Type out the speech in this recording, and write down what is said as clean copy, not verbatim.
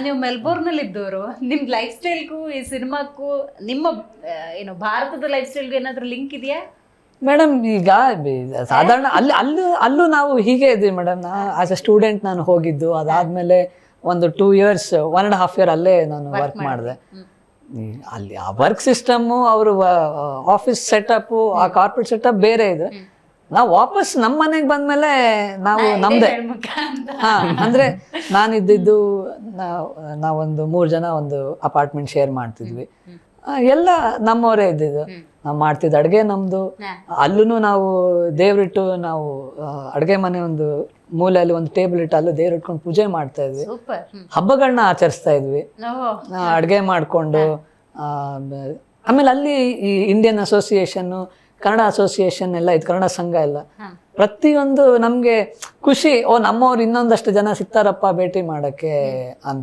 ನೀವು ಮೆಲ್ಬೋರ್ನಲ್ಲಿ ಇದ್ದವರು, ನಿಮ್ ಲೈಫ್ ಸ್ಟೈಲ್ಗೂ ಈ ಸಿನಿಮಾಕ್ಕೂ ನಿಮ್ಮ ಏನು ಭಾರತದ ಲೈಫ್ ಸ್ಟೈಲ್ಗೂ ಏನಾದ್ರು ಲಿಂಕ್ ಇದೆಯಾ? ಮೇಡಮ್ ಈಗ ಸಾಧಾರಣ ಅಲ್ಲೂ ನಾವು ಹೀಗೆ ಇದ್ವಿ ಮೇಡಮ್. ಆಸ್ ಎ ಸ್ಟೂಡೆಂಟ್ ನಾನು ಹೋಗಿದ್ದು, ಅದಾದ್ಮೇಲೆ ಒಂದು 2 years 1.5 year ಅಲ್ಲೇ ನಾನು ವರ್ಕ್ ಮಾಡಿದೆ. ಅಲ್ಲಿ ಆ ವರ್ಕ್ ಸಿಸ್ಟಮ್ಮು, ಅವರು ಆಫೀಸ್ ಸೆಟಪ್ಪು, ಆ ಕಾರ್ಪೊರೇಟ್ ಸೆಟಪ್ ಬೇರೆ ಇದೆ. ನಾವು ವಾಪಸ್ ನಮ್ಮ ಮನೆಗೆ ಬಂದ್ಮೇಲೆ ನಾವು ನಮ್ದೇ ಅಂದ್ರೆ ನಾನಿದ್ದು ನಾವೊಂದು 3 ಜನ ಒಂದು ಅಪಾರ್ಟ್ಮೆಂಟ್ ಶೇರ್ ಮಾಡ್ತಿದ್ವಿ. ಎಲ್ಲ ನಮ್ಮವರೇ ಇದ್ದಿದ್ದು. ನಾವು ಮಾಡ್ತಿದ್ದ ಅಡುಗೆ ನಮ್ದು. ಅಲ್ಲೂ ನಾವು ದೇವ್ರಿಟ್ಟು ನಾವು ಅಡುಗೆ ಮನೆ ಒಂದು ಮೂಲೆಯಲ್ಲಿ ಒಂದು ಟೇಬಲ್ ಇಟ್ಟು ಅಲ್ಲೂ ದೇವ್ರು ಇಟ್ಕೊಂಡು ಪೂಜೆ ಮಾಡ್ತಾ ಇದ್ವಿ. ಹಬ್ಬಗಳನ್ನ ಆಚರಿಸ್ತಾ ಇದ್ವಿ ಅಡುಗೆ ಮಾಡಿಕೊಂಡು. ಆಮೇಲೆ ಅಲ್ಲಿ ಈ ಇಂಡಿಯನ್ ಅಸೋಸಿಯೇಷನ್ನು, ಕನ್ನಡ ಅಸೋಸಿಯೇಷನ್ ಎಲ್ಲ ಇದು, ಕನ್ನಡ ಸಂಘ ಎಲ್ಲ ಪ್ರತಿಯೊಂದು ನಮಗೆ ಖುಷಿ. ನಮ್ಮವ್ರು ಇನ್ನೊಂದಷ್ಟು ಜನ ಸಿಗ್ತಾರಪ್ಪ ಭೇಟಿ ಮಾಡೋಕ್ಕೆ ಅಂತ.